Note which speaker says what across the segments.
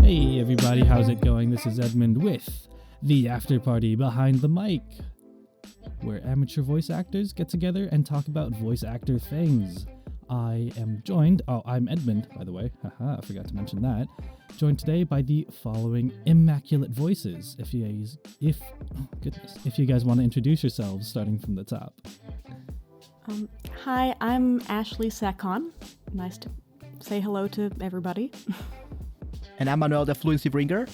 Speaker 1: Hey everybody, how's it going? This is Edmund with the After Party Behind the Mic, where amateur voice actors get together and talk about voice actor things. I am joined, I'm Edmund, by the way, I forgot to mention that, joined today by the following immaculate voices. If you guys want to introduce yourselves, starting from the top.
Speaker 2: Hi, I'm Ashley Saccon. Nice to say hello to everybody.
Speaker 3: And I'm Manuel, the Fluency Bringer.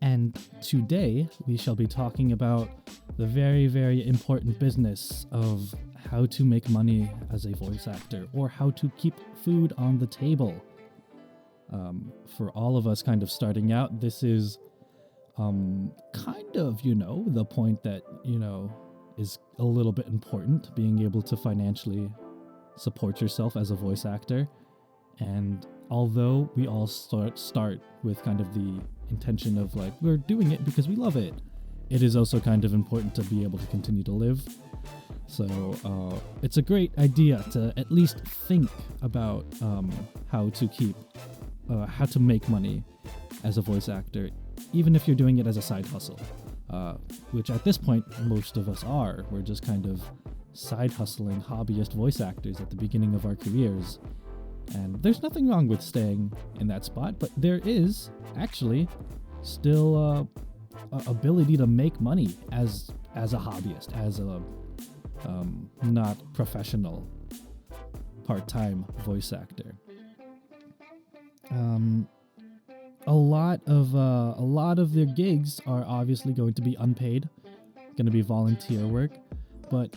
Speaker 1: And today we shall be talking about the very, very important business of how to make money as a voice actor, or how to keep food on the table. For all of us kind of starting out, this is kind of, the point that, is a little bit important, being able to financially support yourself as a voice actor. And although we all start with kind of the intention of like, we're doing it because we love it, it is also kind of important to be able to continue to live. So it's a great idea to at least think about how to make money as a voice actor, even if you're doing it as a side hustle, which at this point, most of us are. We're just kind of side hustling hobbyist voice actors at the beginning of our careers. And there's nothing wrong with staying in that spot, but there is actually still ability to make money as a hobbyist, as a not professional part-time voice actor. A lot of their gigs are obviously going to be unpaid, going to be volunteer work, but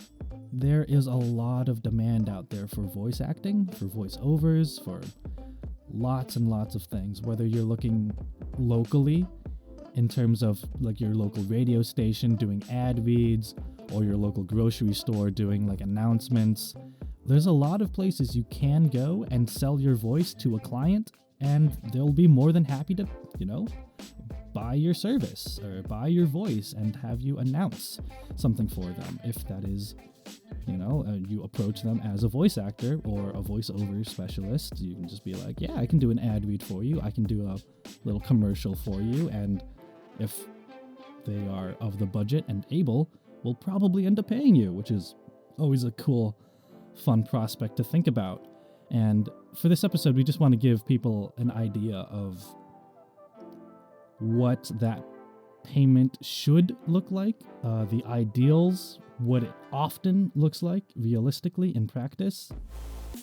Speaker 1: there is a lot of demand out there for voice acting, for voiceovers, for lots and lots of things, whether you're looking locally in terms of like your local radio station doing ad reads, or your local grocery store doing like announcements. There's a lot of places you can go and sell your voice to a client, and they'll be more than happy to, buy your service or buy your voice and have you announce something for them. If that is, you approach them as a voice actor or a voiceover specialist, you can just be like, yeah, I can do an ad read for you. I can do a little commercial for you. And if they are of the budget and able, we'll probably end up paying you, which is always a cool, fun prospect to think about. And for this episode, we just want to give people an idea of what that payment should look like, the ideals, what it often looks like realistically in practice,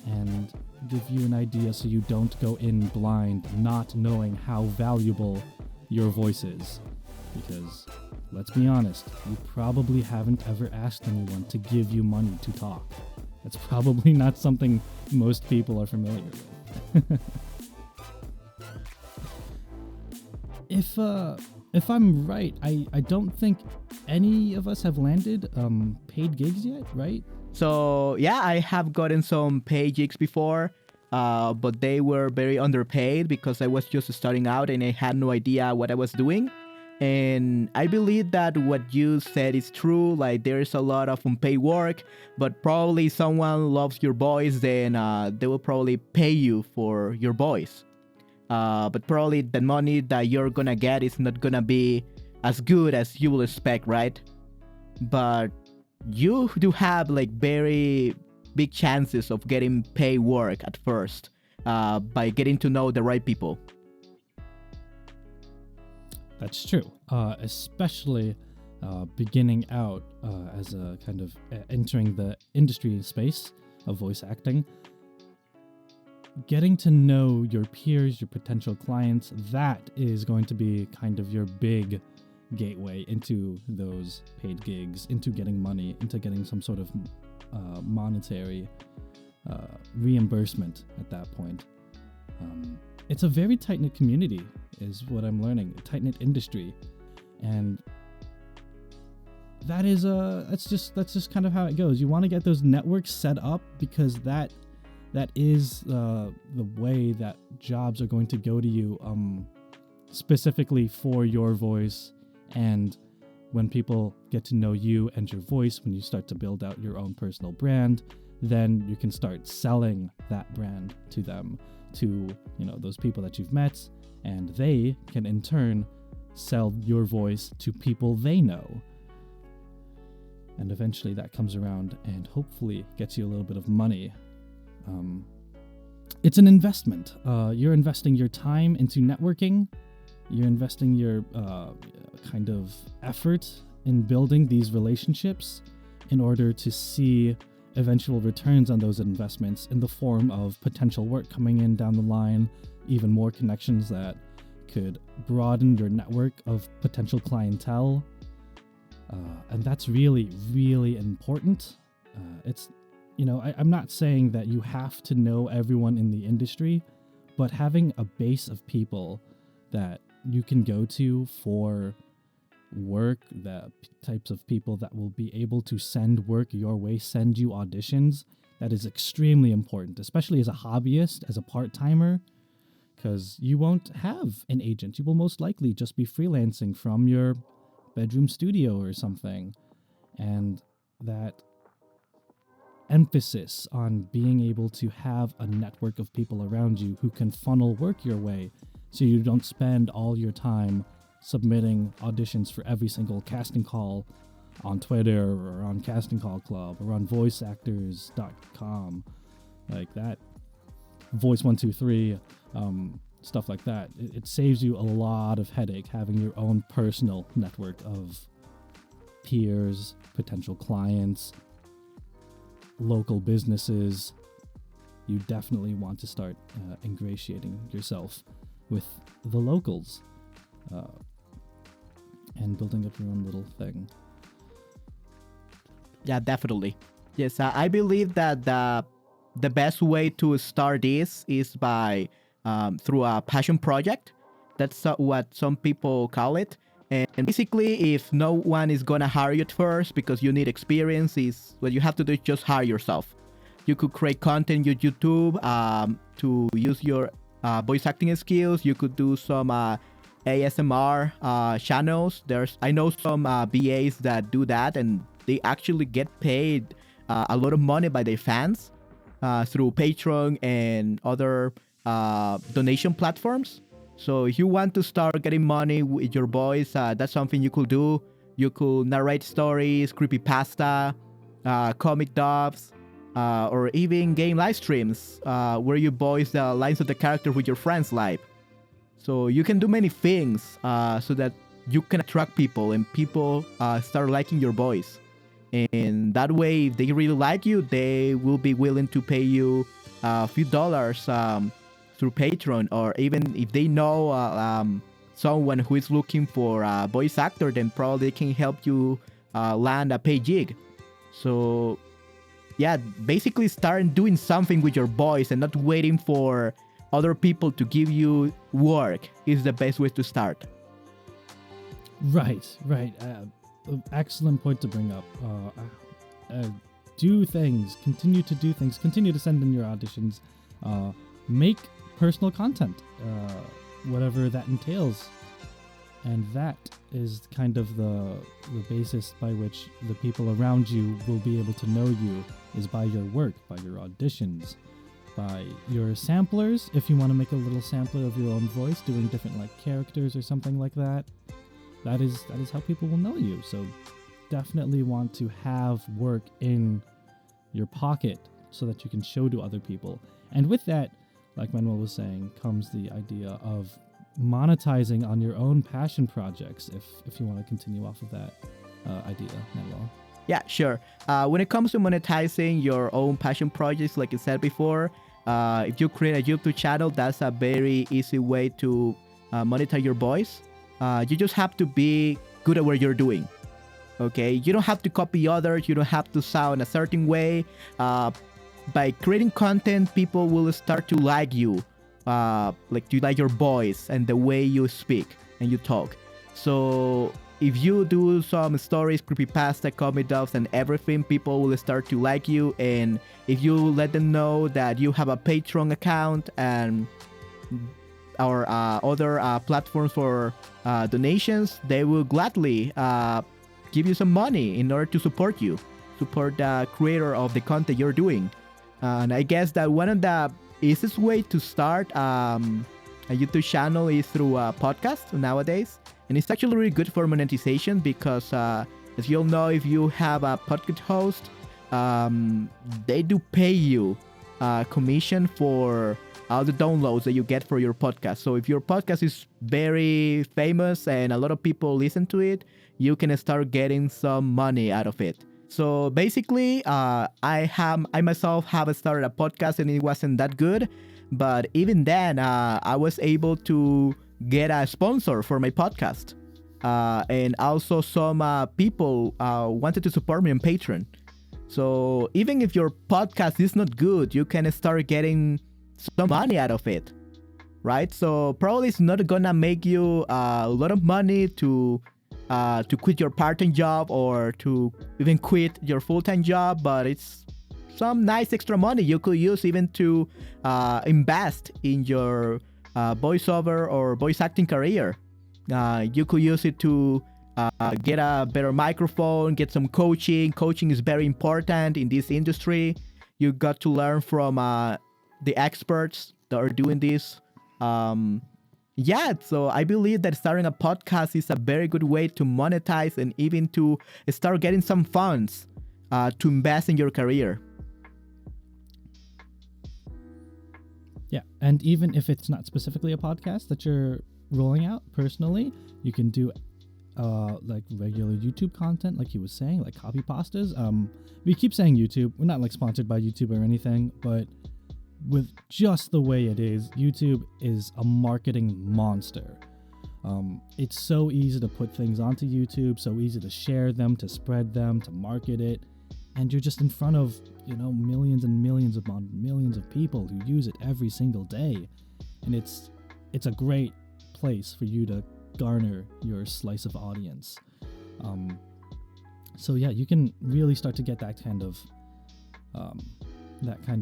Speaker 1: and give you an idea so you don't go in blind, not knowing how valuable your voice is. Because, let's be honest, you probably haven't ever asked anyone to give you money to talk. That's probably not something most people are familiar with. If I'm right, I don't think any of us have landed paid gigs yet, right?
Speaker 3: So, yeah, I have gotten some paid gigs before, but they were very underpaid because I was just starting out and I had no idea what I was doing. And I believe that what you said is true, like there's a lot of unpaid work, but probably someone loves your voice, then they will probably pay you for your voice. But probably the money that you're gonna get is not gonna be as good as you will expect, right? But you do have like very big chances of getting paid work at first by getting to know the right people.
Speaker 1: That's true, especially beginning out as a kind of entering the industry space of voice acting. Getting to know your peers, your potential clients, that is going to be kind of your big gateway into those paid gigs, into getting money, into getting some sort of monetary reimbursement at that point. It's a very tight-knit community, is what I'm learning, a tight-knit industry. And that's just kind of how it goes. You want to get those networks set up because that is the way that jobs are going to go to you, specifically for your voice. And when people get to know you and your voice, when you start to build out your own personal brand, then you can start selling that brand to them. to, those people that you've met, and they can in turn sell your voice to people they know. And eventually that comes around and hopefully gets you a little bit of money. It's an investment. You're investing your time into networking. You're investing your kind of effort in building these relationships in order to see eventual returns on those investments in the form of potential work coming in down the line, even more connections that could broaden your network of potential clientele. And that's really, really important. I'm not saying that you have to know everyone in the industry, but having a base of people that you can go to for work, the types of people that will be able to send work your way, send you auditions, that is extremely important, especially as a hobbyist, as a part-timer, because you won't have an agent. You will most likely just be freelancing from your bedroom studio or something. And that emphasis on being able to have a network of people around you who can funnel work your way so you don't spend all your time submitting auditions for every single casting call on Twitter or on Casting Call Club or on voiceactors.com, like that, Voice123, stuff like that. It saves you a lot of headache having your own personal network of peers, potential clients, local businesses. You definitely want to start ingratiating yourself with the locals and building up your own little thing.
Speaker 3: Yeah, definitely. Yes, I believe that the best way to start this is by through a passion project. That's what some people call it. And basically, if no one is gonna hire you at first because you need experience, is what you have to do is just hire yourself. You could create content on YouTube to use your voice acting skills. You could do some ASMR channels. I know some VAs that do that, and they actually get paid a lot of money by their fans through Patreon and other donation platforms. So if you want to start getting money with your voice, that's something you could do. You could narrate stories, creepypasta, comic dubs, or even game live streams where you voice the lines of the character with your friends live. So you can do many things so that you can attract people and people start liking your voice. And that way, if they really like you, they will be willing to pay you a few dollars through Patreon, or even if they know someone who is looking for a voice actor, then probably they can help you land a paid gig. So yeah, basically start doing something with your voice and not waiting for other people to give you work is the best way to start.
Speaker 1: Right. Excellent point to bring up. Do things, continue to do things, continue to send in your auditions, make personal content, whatever that entails. And that is kind of the basis by which the people around you will be able to know you, is by your work, by your auditions, by your samplers. If you want to make a little sampler of your own voice, doing different characters or something like that, that is how people will know you. So definitely want to have work in your pocket so that you can show to other people. And with that, like Manuel was saying, comes the idea of monetizing on your own passion projects, if you want to continue off of that idea, Manuel.
Speaker 3: Yeah, sure. When it comes to monetizing your own passion projects, like I said before, if you create a YouTube channel, that's a very easy way to monetize your voice. You just have to be good at what you're doing. Okay, you don't have to copy others. You don't have to sound a certain way. By creating content, people will start to like you, like your voice and the way you speak and you talk. So if you do some stories, creepypasta, comic dubs, and everything, people will start to like you. And if you let them know that you have a Patreon account and our other platforms for donations, they will gladly give you some money in order to support you, support the creator of the content you're doing. And I guess that one of the easiest way to start a YouTube channel is through a podcast nowadays. And it's actually really good for monetization because, as you'll know, if you have a podcast host, they do pay you commission for all the downloads that you get for your podcast. So if your podcast is very famous and a lot of people listen to it, you can start getting some money out of it. So basically, I myself have started a podcast and it wasn't that good. But even then, I was able to get a sponsor for my podcast. And also some people wanted to support me on Patreon. So even if your podcast is not good, you can start getting some money out of it, right? So probably it's not gonna make you a lot of money to quit your part-time job or to even quit your full-time job, but it's some nice extra money you could use even to invest in your voiceover or voice acting career. You could use it to get a better microphone, get some coaching. Coaching is very important in this industry. You got to learn from the experts that are doing this. So I believe that starting a podcast is a very good way to monetize and even to start getting some funds to invest in your career.
Speaker 1: Yeah, and even if it's not specifically a podcast that you're rolling out personally, you can do like regular YouTube content, like he was saying, like copy pastas. We keep saying YouTube. We're not like sponsored by YouTube or anything, but with just the way it is, YouTube is a marketing monster. It's so easy to put things onto YouTube, so easy to share them, to spread them, to market it, and you're just in front of, millions and millions upon millions of people who use it every single day, and it's a great place for you to garner your slice of audience. So yeah, you can really start to get that kind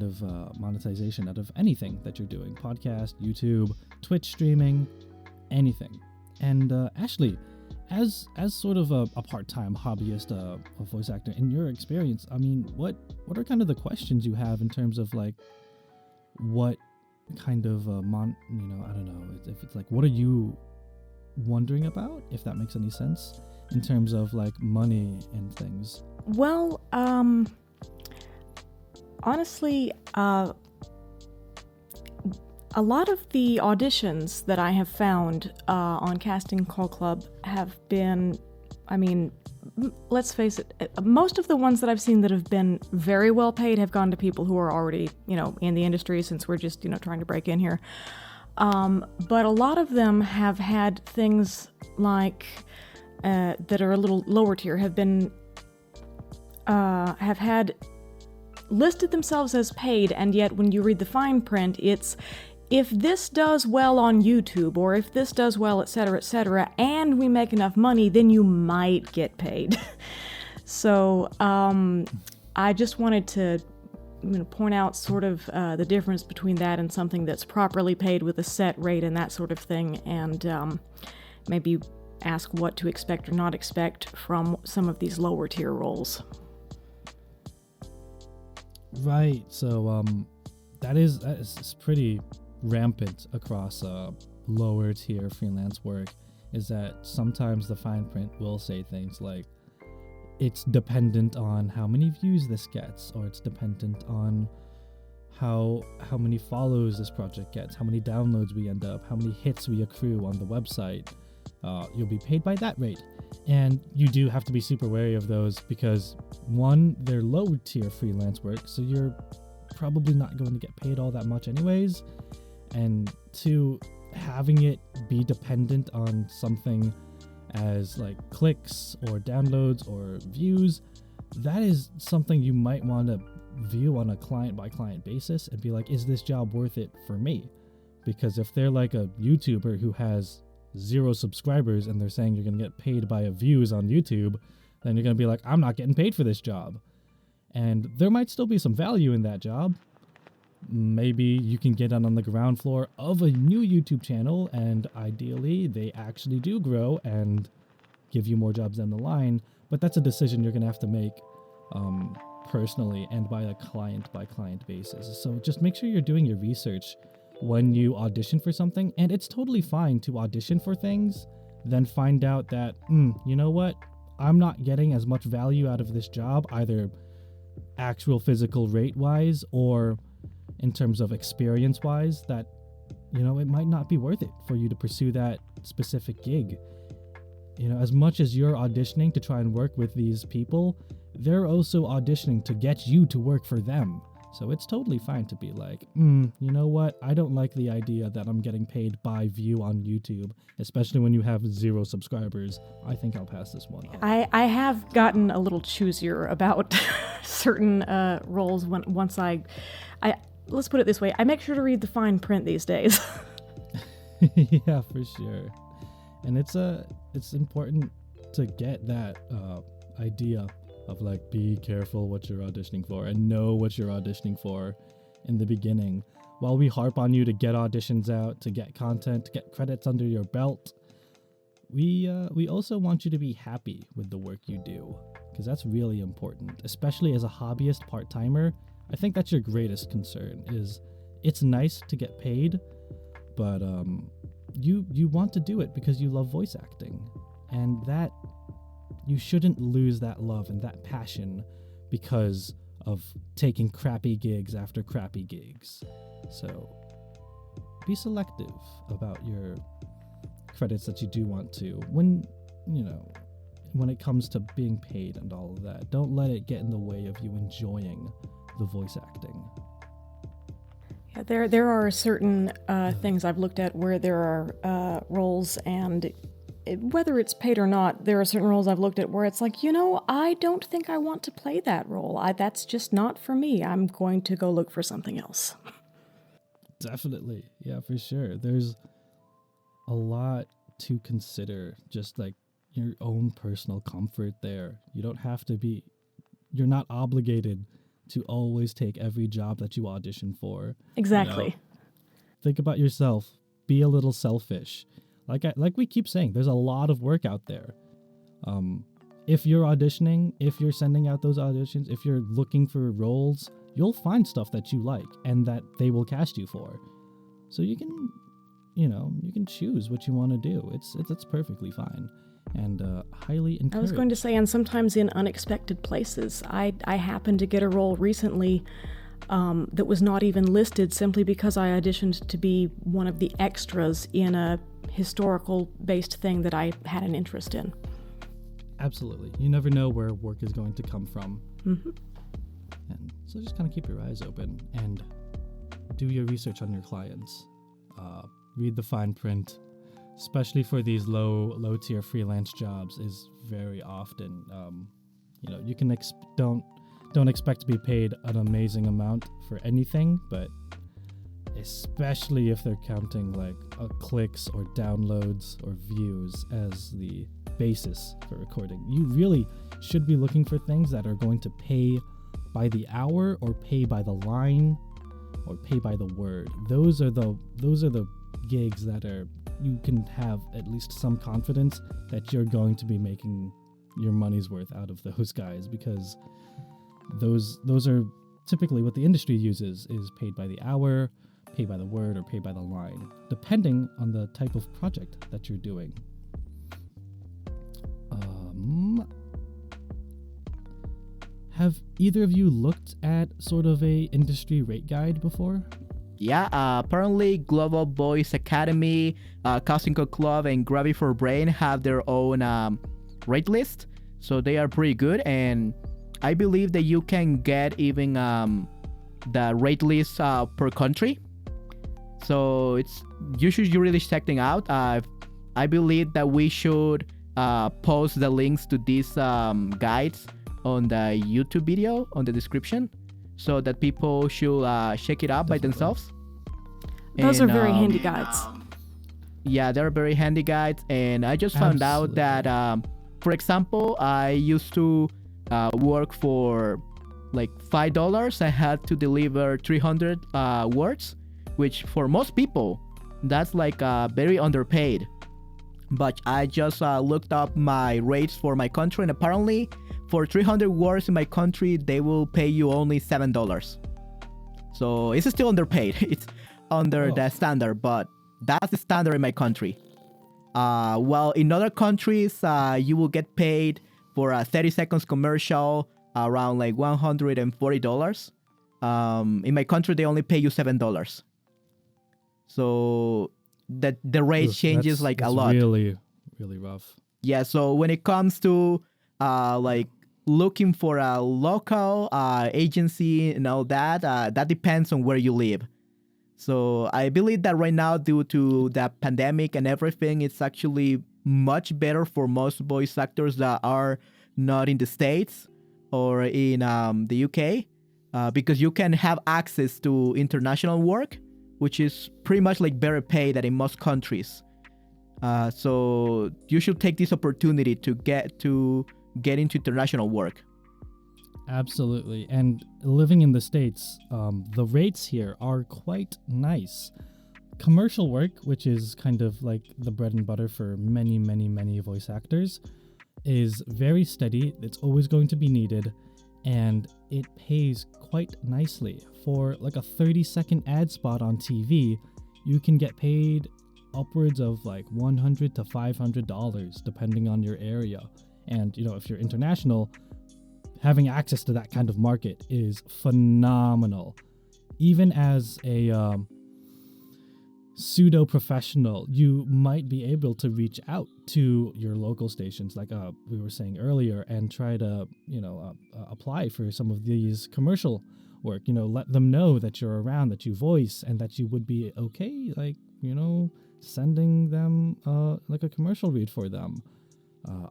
Speaker 1: of monetization out of anything that you're doing: podcast, YouTube, Twitch streaming, anything. And Ashley, as sort of a part-time hobbyist, a voice actor, in your experience, I mean, what are kind of the questions you have in terms of like what kind of I don't know if it's like, what are you wondering about, if that makes any sense, in terms of like money and things?
Speaker 2: Well, honestly, a lot of the auditions that I have found on Casting Call Club have been, let's face it, most of the ones that I've seen that have been very well paid have gone to people who are already, in the industry, since we're just, trying to break in here. But a lot of them have had things like that are a little lower tier, have had listed themselves as paid, and yet when you read the fine print, it's if this does well on YouTube, or if this does well, etc., and we make enough money, then you might get paid. So I just wanted to point out sort of the difference between that and something that's properly paid with a set rate and that sort of thing, and maybe ask what to expect or not expect from some of these lower tier roles.
Speaker 1: Right. So that is pretty rampant across lower tier freelance work, is that sometimes the fine print will say things like it's dependent on how many views this gets, or it's dependent on how many follows this project gets, how many downloads we end up, how many hits we accrue on the website. You'll be paid by that rate. And you do have to be super wary of those because, one, they're low tier freelance work, so you're probably not going to get paid all that much anyways. And two, having it be dependent on something as like clicks or downloads or views, that is something you might want to view on a client by client basis and be like, is this job worth it for me? Because if they're like a YouTuber who has 0 subscribers and they're saying you're going to get paid by views on YouTube, then you're going to be like, I'm not getting paid for this job. And there might still be some value in that job. Maybe you can get on the ground floor of a new YouTube channel, and ideally they actually do grow and give you more jobs down the line. But that's a decision you're going to have to make personally and by a client basis. So just make sure you're doing your research when you audition for something. And it's totally fine to audition for things, then find out that, you know what? I'm not getting as much value out of this job, either actual physical rate wise or in terms of experience wise, that, you know, it might not be worth it for you to pursue that specific gig. You know, as much as you're auditioning to try and work with these people, they're also auditioning to get you to work for them. So it's totally fine to be like, you know what? I don't like the idea that I'm getting paid by view on YouTube, especially when you have 0 subscribers. I think I'll pass this one up.
Speaker 2: I have gotten a little choosier about certain roles once I let's put it this way, I make sure to read the fine print these days.
Speaker 1: Yeah, for sure. And it's important to get that idea of like, be careful what you're auditioning for and know what you're auditioning for in the beginning. While we harp on you to get auditions out, to get content, to get credits under your belt, we also want you to be happy with the work you do, because that's really important, especially as a hobbyist part-timer. I think that's your greatest concern. Is it's nice to get paid, but you want to do it because you love voice acting, and that you shouldn't lose that love and that passion because of taking crappy gigs after crappy gigs. So be selective about your credits that you do want to. When it comes to being paid and all of that, don't let it get in the way of you enjoying the voice acting.
Speaker 2: Yeah, there are certain things I've looked at where there are roles, and whether it's paid or not, there are certain roles I've looked at where it's like, I don't think I want to play that role. That's just not for me. I'm going to go look for something else.
Speaker 1: Definitely. Yeah, for sure. There's a lot to consider, just like your own personal comfort there. You're not obligated to always take every job that you audition for.
Speaker 2: Exactly.
Speaker 1: You know? Think about yourself. Be a little selfish. Like we keep saying, there's a lot of work out there. If you're auditioning, if you're sending out those auditions, if you're looking for roles, you'll find stuff that you like and that they will cast you for. So you can choose what you want to do. It's perfectly fine, and highly encouraged.
Speaker 2: I was going to say, and sometimes in unexpected places. I happened to get a role recently that was not even listed simply because I auditioned to be one of the extras in a historical-based thing that I had an interest in.
Speaker 1: Absolutely. You never know where work is going to come from.
Speaker 2: Mm-hmm.
Speaker 1: And so just kind of keep your eyes open and do your research on your clients. Read the fine print, especially for these low-tier freelance jobs, is very often, you can don't expect to be paid an amazing amount for anything, but especially if they're counting like clicks or downloads or views as the basis for recording. You really should be looking for things that are going to pay by the hour or pay by the line or pay by the word. Those are the gigs that you can have at least some confidence that you're going to be making your money's worth out of those guys, because those are typically what the industry uses, is paid by the hour, pay by the word, or pay by the line, depending on the type of project that you're doing. Have either of you looked at sort of a industry rate guide before?
Speaker 3: Yeah, apparently Global Voice Academy, Cosmic Club, and Gravity for Brain have their own rate list, so they are pretty good, and I believe that you can get even the rate list per country. So you should really check them out. I believe that we should post the links to these guides on the YouTube video on the description, so that people should check it out by themselves.
Speaker 2: Those are very handy guides.
Speaker 3: Yeah, they're very handy guides, and I just found out that, for example, I used to work for like $5. I had to deliver 300 words, which for most people, that's like very underpaid. But I just looked up my rates for my country, and apparently for 300 words in my country, they will pay you only $7. So it's still underpaid. It's under the standard, but that's the standard in my country. Well, in other countries, you will get paid for a 30 seconds commercial around like $140. In my country, they only pay you $7. So the rate changes like a lot.
Speaker 1: Really, really rough.
Speaker 3: Yeah, so when it comes to like looking for a local agency and all that, that depends on where you live. So I believe that right now, due to the pandemic and everything, it's actually much better for most voice actors that are not in the States or in the UK, because you can have access to international work, which is pretty much like better paid than in most countries. So you should take this opportunity to get into international work.
Speaker 1: Absolutely. And living in the States, the rates here are quite nice. Commercial work, which is kind of like the bread and butter for many, many, many voice actors, is very steady. It's always going to be needed, and it pays quite nicely. For like a 30-second ad spot on TV, you can get paid upwards of like $100 to $500, depending on your area. And, if you're international, having access to that kind of market is phenomenal. Even as a pseudo-professional, you might be able to reach out to your local stations, like we were saying earlier, and try to, apply for some of these commercial work. Let them know that you're around, that you voice, and that you would be okay, like, sending them like a commercial read for them.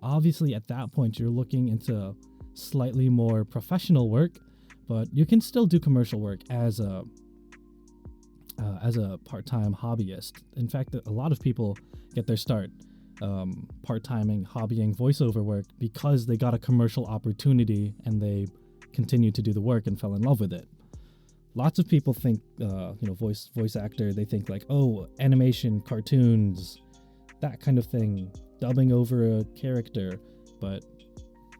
Speaker 1: Obviously, at that point, you're looking into slightly more professional work, but you can still do commercial work as a part-time hobbyist. In fact, a lot of people get their start part-timing, hobbying voiceover work because they got a commercial opportunity and they continued to do the work and fell in love with it. Lots of people think, voice actor, they think like, oh, animation, cartoons, that kind of thing, dubbing over a character. But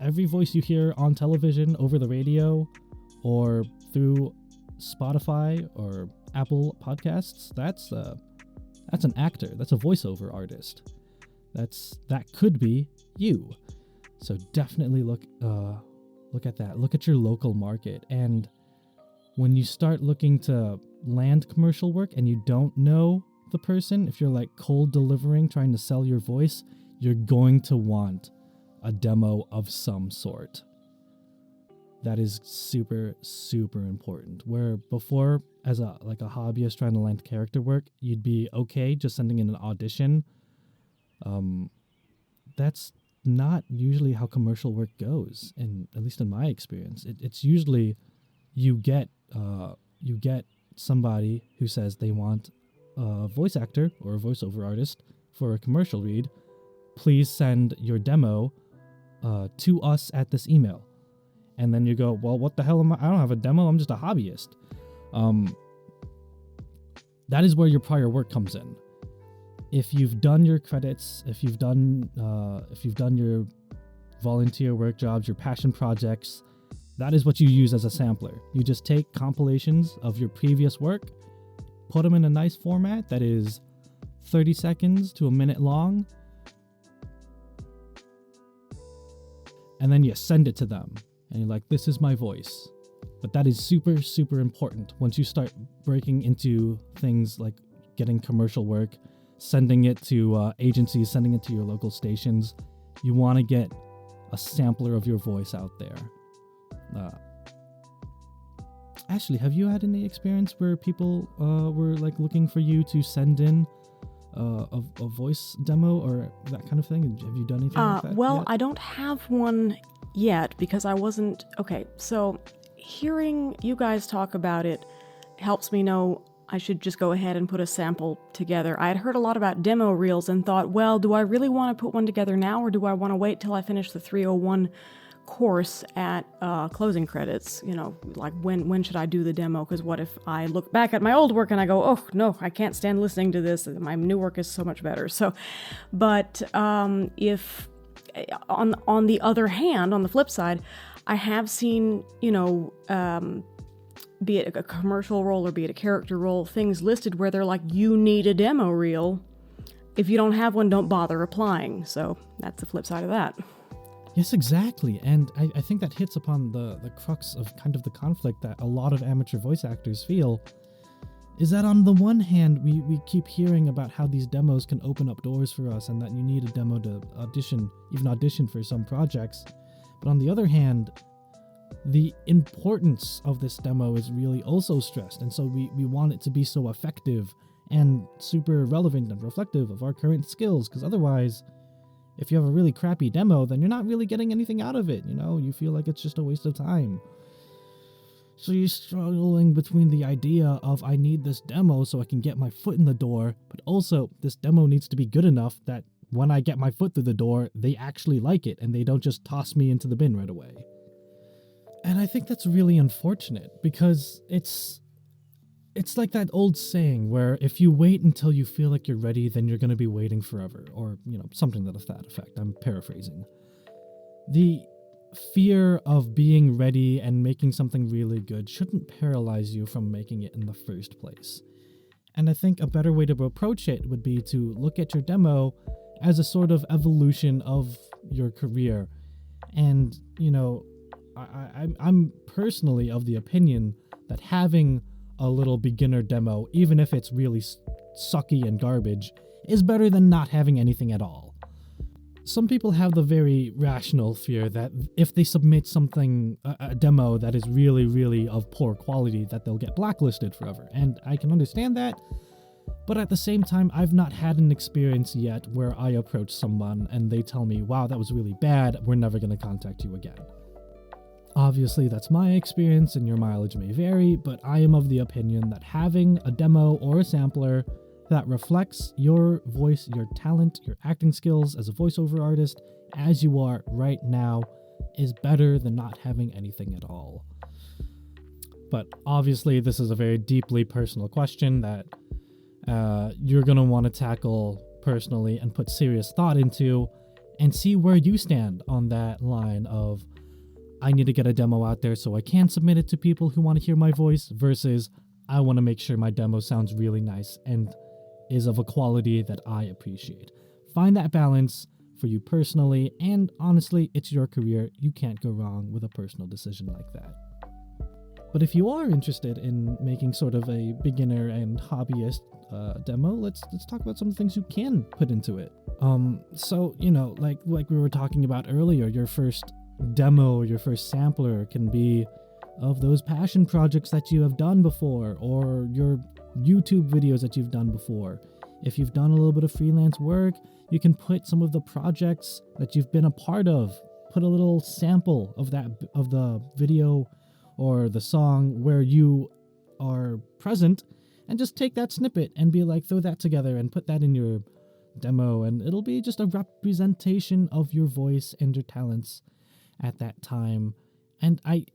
Speaker 1: every voice you hear on television, over the radio, or through Spotify or Apple Podcasts, that's an actor. That's a voiceover artist. That could be you. So definitely look at that. Look at your local market. And when you start looking to land commercial work and you don't know the person, if you're like cold delivering, trying to sell your voice, you're going to want a demo of some sort. That is super, super important. Where before, as a hobbyist trying to land character work, you'd be okay just sending in an audition. That's not usually how commercial work goes, and at least in my experience, it's usually you get somebody who says they want a voice actor or a voiceover artist for a commercial read. Please send your demo to us at this email. And then you go, well, what the hell am I? I don't have a demo. I'm just a hobbyist. That is where your prior work comes in. If you've done your credits, if you've done your volunteer work jobs, your passion projects, that is what you use as a sampler. You just take compilations of your previous work, put them in a nice format that is 30 seconds to a minute long, and then you send it to them. And you're like, this is my voice. But that is super, super important. Once you start breaking into things like getting commercial work, sending it to agencies, sending it to your local stations, you want to get a sampler of your voice out there. Ashley, have you had any experience where people were like looking for you to send in a voice demo or that kind of thing? Have you done anything like that?
Speaker 2: Well,
Speaker 1: yet?
Speaker 2: I don't have one yet because I wasn't... Okay, so hearing you guys talk about it helps me know I should just go ahead and put a sample together. I had heard a lot about demo reels and thought, well, do I really want to put one together now, or do I want to wait till I finish the 301 course at closing credits, like when should I do the demo? Because what if I look back at my old work and I go, oh no, I can't stand listening to this. My new work is so much better. So, but if on the other hand, on the flip side, I have seen, be it a commercial role or be it a character role, things listed where they're like, you need a demo reel. If you don't have one, don't bother applying. So that's the flip side of that.
Speaker 1: Yes, exactly. And I think that hits upon the crux of kind of the conflict that a lot of amateur voice actors feel, is that on the one hand, we keep hearing about how these demos can open up doors for us and that you need a demo to audition for some projects. But on the other hand, the importance of this demo is really also stressed. And so we want it to be so effective and super relevant and reflective of our current skills, because otherwise, if you have a really crappy demo, then you're not really getting anything out of it, You feel like it's just a waste of time. So you're struggling between the idea of I need this demo so I can get my foot in the door, but also this demo needs to be good enough that when I get my foot through the door, they actually like it and they don't just toss me into the bin right away. And I think that's really unfortunate because it's like that old saying where if you wait until you feel like you're ready, then you're going to be waiting forever, or, something to that effect. I'm paraphrasing. The fear of being ready and making something really good shouldn't paralyze you from making it in the first place. And I think a better way to approach it would be to look at your demo as a sort of evolution of your career. And, I'm personally of the opinion that having a little beginner demo, even if it's really sucky and garbage, is better than not having anything at all. Some people have the very rational fear that if they submit a demo that is really, really of poor quality, that they'll get blacklisted forever. And I can understand that, but at the same time, I've not had an experience yet where I approach someone and they tell me, wow, that was really bad, we're never going to contact you again. Obviously, that's my experience and your mileage may vary, but I am of the opinion that having a demo or a sampler that reflects your voice, your talent, your acting skills as a voiceover artist, as you are right now, is better than not having anything at all. But obviously, this is a very deeply personal question that you're going to want to tackle personally and put serious thought into and see where you stand on that line of, I need to get a demo out there so I can submit it to people who want to hear my voice, versus I want to make sure my demo sounds really nice and is of a quality that I appreciate. Find that balance for you personally, and honestly, it's your career. You can't go wrong with a personal decision like that. But if you are interested in making sort of a beginner and hobbyist demo, let's talk about some things you can put into it. So, like we were talking about earlier, your first demo, your first sampler can be of those passion projects that you have done before, or your YouTube videos that you've done before. If you've done a little bit of freelance work, you can put some of the projects that you've been a part of, put a little sample of the video or the song where you are present, and just take that snippet and be like, throw that together and put that in your demo, and it'll be just a representation of your voice and your talents at that time. And I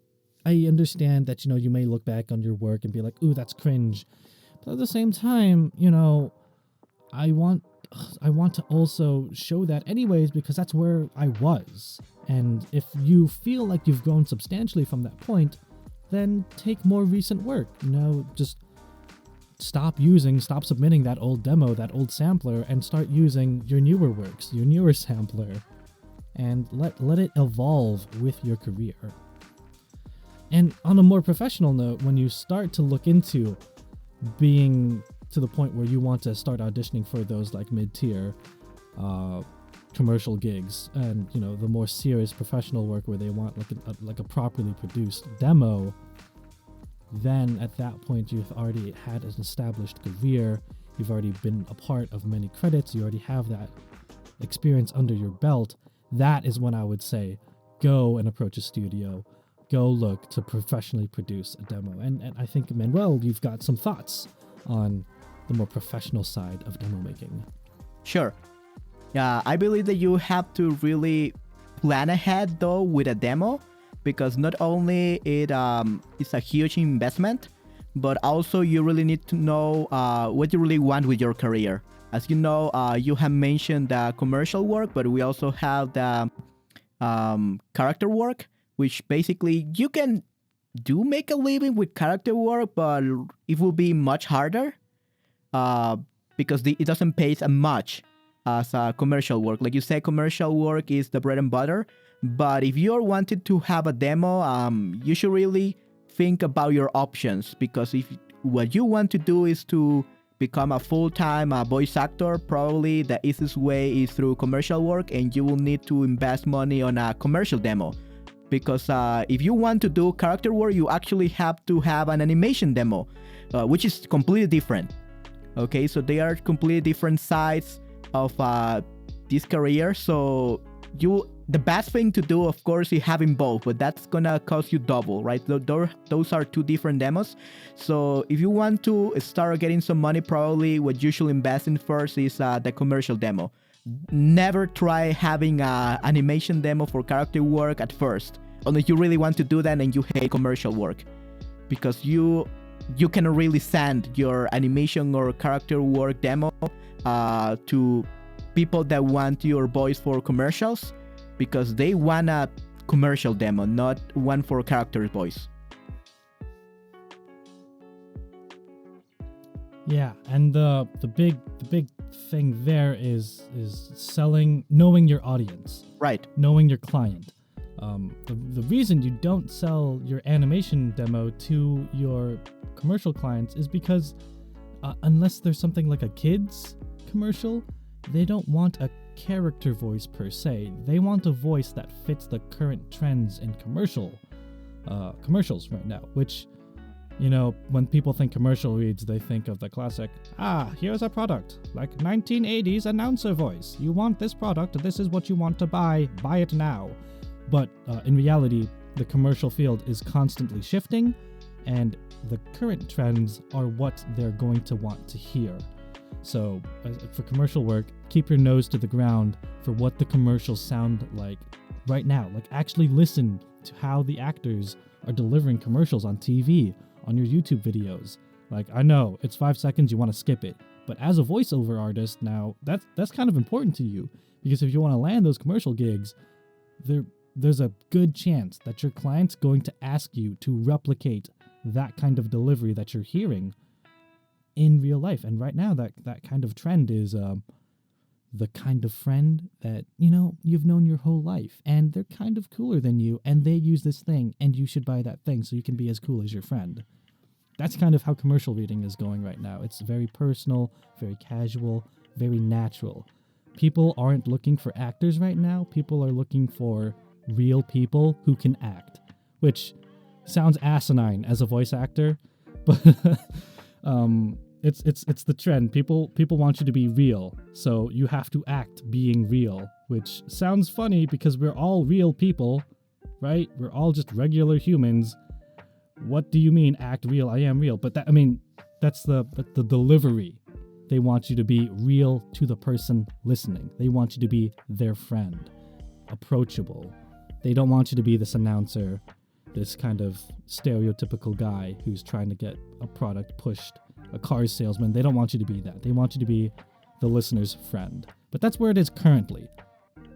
Speaker 1: understand that, you may look back on your work and be like, ooh, that's cringe. But at the same time, I want to also show that anyways, because that's where I was. And if you feel like you've grown substantially from that point, then take more recent work. Just stop submitting that old demo, that old sampler, and start using your newer works, your newer sampler, and let it evolve with your career. And on a more professional note, when you start to look into being to the point where you want to start auditioning for those like mid-tier commercial gigs, and the more serious professional work where they want like a properly produced demo, then at that point you've already had an established career, you've already been a part of many credits, you already have that experience under your belt. That is when I would say go and approach a studio, go look to professionally produce a demo. And I think, Manuel, you've got some thoughts on the more professional side of demo making.
Speaker 3: Sure. Yeah, I believe that you have to really plan ahead though with a demo, because not only it's a huge investment, but also you really need to know what you really want with your career. As you know, you have mentioned the commercial work, but we also have the character work, which basically you can do make a living with character work, but it will be much harder because it doesn't pay as much as commercial work. Like you say, commercial work is the bread and butter. But if you're wanted to have a demo, you should really think about your options, because if what you want to do is to become a full-time voice actor, probably the easiest way is through commercial work, and you will need to invest money on a commercial demo. Because if you want to do character work, you actually have to have an animation demo, which is completely different. Okay, so they are completely different sides of this career. So the best thing to do, of course, is having both, but that's gonna cost you double, right? Those are two different demos. So if you want to start getting some money, probably what you should invest in first is the commercial demo. Never try having an animation demo for character work at first, unless you really want to do that and you hate commercial work, because you cannot really send your animation or character work demo to people that want your voice for commercials, because they want a commercial demo, not one for character voice.
Speaker 1: Yeah, and the big thing there is knowing your audience,
Speaker 3: right?
Speaker 1: Knowing your client. The reason you don't sell your animation demo to your commercial clients is because unless there's something like a kids commercial, they don't want a character voice per se. They want a voice that fits the current trends in commercials right now, which, you know, when people think commercial reads, they think of the classic, here's a product, like 1980s announcer voice. You want this product, this is what you want to buy it now. But in reality, the commercial field is constantly shifting, and the current trends are what they're going to want to hear. So for commercial work, keep your nose to the ground for what the commercials sound like right now. Like, actually listen to how the actors are delivering commercials on TV, on your YouTube videos. Like, I know it's 5 seconds, you want to skip it, but as a voiceover artist now, that's kind of important to you, because if you want to land those commercial gigs, there's a good chance that your client's going to ask you to replicate that kind of delivery that you're hearing in real life. And right now, that kind of trend is the kind of friend that, you know, you've known your whole life, and they're kind of cooler than you, and they use this thing, and you should buy that thing so you can be as cool as your friend. That's kind of how commercial reading is going right now. It's very personal, very casual, very natural. People aren't looking for actors right now. People are looking for real people who can act, which sounds asinine as a voice actor, but it's the trend. People want you to be real, so you have to act being real, which sounds funny because we're all real people, right? We're all just regular humans. What do you mean act real? I am real, but that's the delivery. They want you to be real to the person listening. They want you to be their friend, approachable. They don't want you to be this announcer, this kind of stereotypical guy who's trying to get a product pushed, a car salesman. They don't want you to be that. They want you to be the listener's friend. But that's where it is currently.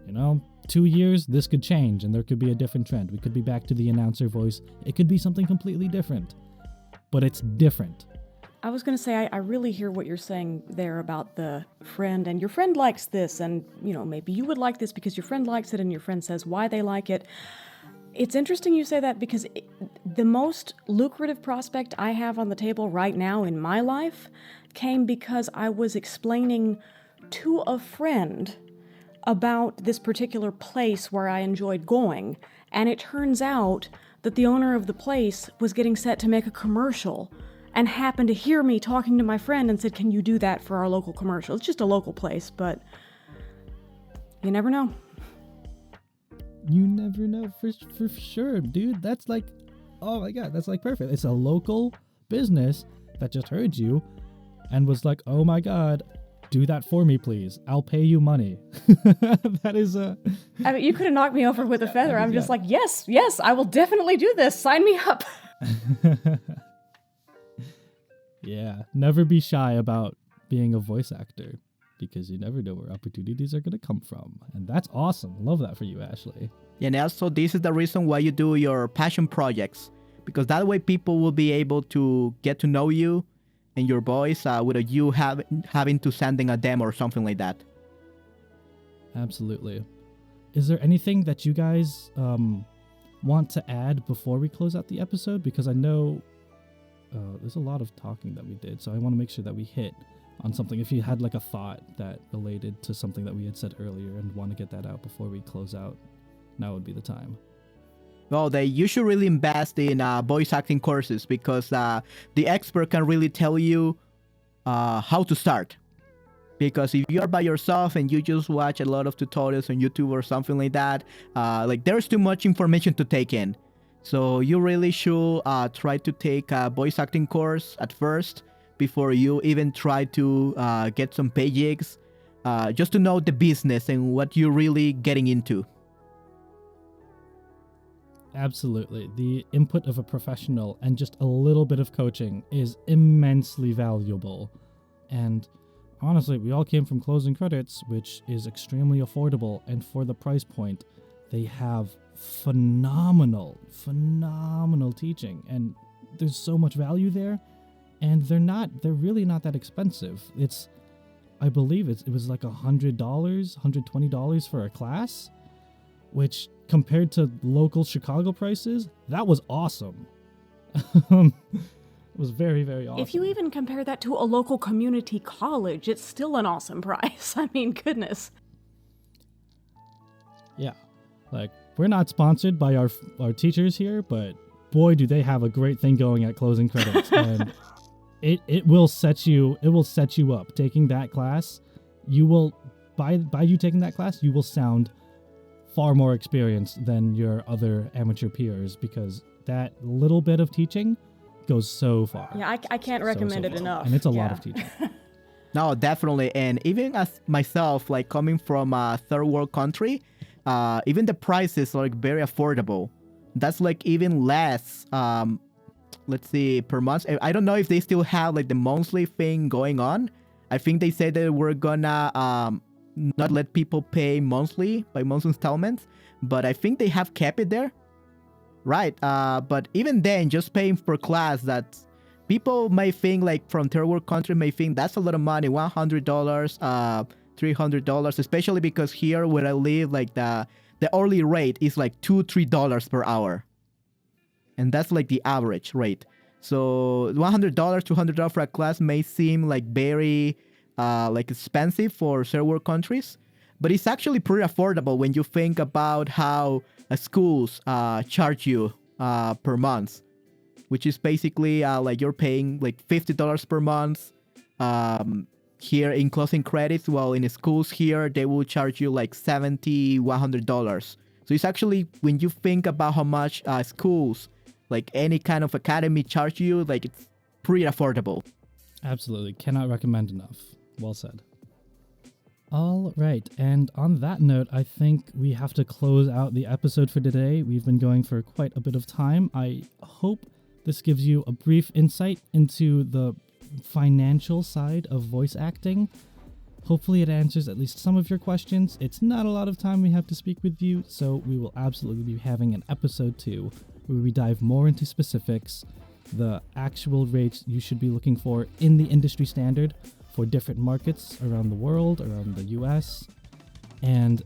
Speaker 1: You know, 2 years, this could change and there could be a different trend. We could be back to the announcer voice. It could be something completely different. But it's different.
Speaker 2: I was going to say, I really hear what you're saying there about the friend, and your friend likes this, and, you know, maybe you would like this because your friend likes it and your friend says why they like it. It's interesting you say that, because the most lucrative prospect I have on the table right now in my life came because I was explaining to a friend about this particular place where I enjoyed going, and it turns out that the owner of the place was getting set to make a commercial and happened to hear me talking to my friend and said, "Can you do that for our local commercial?" It's just a local place, but you never know.
Speaker 1: You never know for sure, dude. That's like, oh my God, that's like perfect. It's a local business that just heard you and was like, oh my God, do that for me, please. I'll pay you money. That is a...
Speaker 2: I mean, you could have knocked me over with a feather. I'm just like, yes, I will definitely do this. Sign me up.
Speaker 1: Yeah, never be shy about being a voice actor, because you never know where opportunities are going to come from. And that's awesome. Love that for you, Ashley.
Speaker 3: And also, this is the reason why you do your passion projects, because that way people will be able to get to know you and your voice without you having to sending a demo or something like that.
Speaker 1: Absolutely. Is there anything that you guys want to add before we close out the episode? Because I know there's a lot of talking that we did, so I want to make sure that we hit on something. If you had like a thought that related to something that we had said earlier and want to get that out before we close out, now would be the time.
Speaker 3: Well, you should really invest in voice acting courses, because the expert can really tell you how to start. Because if you are by yourself and you just watch a lot of tutorials on YouTube or something like that, like there's too much information to take in. So you really should try to take a voice acting course at first before you even try to get some pay gigs, just to know the business and what you're really getting into.
Speaker 1: Absolutely. The input of a professional and just a little bit of coaching is immensely valuable. And honestly, we all came from Closing Credits, which is extremely affordable, and for the price point, they have phenomenal teaching, and there's so much value there, and they're really not that expensive. I believe it was like $100, $120 for a class, which compared to local Chicago prices, that was awesome. It was very, very awesome.
Speaker 2: If you even compare that to a local community college, it's still an awesome price. I mean, goodness.
Speaker 1: Yeah. Like, we're not sponsored by our teachers here, but boy, do they have a great thing going at Closing Credits. And it will set you up. Taking that class, you will, by you taking that class, you will sound far more experienced than your other amateur peers, because that little bit of teaching goes so far.
Speaker 2: Yeah, I can't recommend it enough.
Speaker 1: And it's a lot of teaching.
Speaker 3: No, definitely. And even as myself, like coming from a third world country, even the prices are like very affordable. That's like even less, let's see, per month. I don't know if they still have like the monthly thing going on. I think they said that we're gonna not let people pay monthly by month installments, but I think they have kept it there. Right. But even then, just paying per class, that people may think, like from third world country may think that's a lot of money, $100, $300, especially because here where I live, like the hourly rate is like $2-3 per hour. And that's like the average rate. So $100, $200 for a class may seem like very like expensive for third world countries, but it's actually pretty affordable when you think about how schools charge you per month, which is basically like you're paying like $50 per month here in Closing Credits, while in schools here they will charge you like $70, $100. So it's actually, when you think about how much schools, like any kind of academy, charge you, like it's pretty affordable.
Speaker 1: Absolutely. Cannot recommend enough. Well said. All right. And on that note, I think we have to close out the episode for today. We've been going for quite a bit of time. I hope this gives you a brief insight into the financial side of voice acting. Hopefully it answers at least some of your questions. It's not a lot of time we have to speak with you, so we will absolutely be having an episode 2 where we dive more into specifics, the actual rates you should be looking for in the industry standard for different markets around the world, around the US, and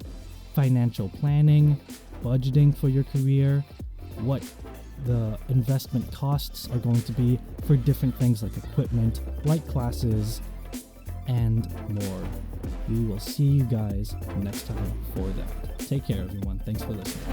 Speaker 1: financial planning, budgeting for your career, what the investment costs are going to be for different things like equipment, like classes, and more. We will see you guys next time for that. Take care, everyone. Thanks for listening.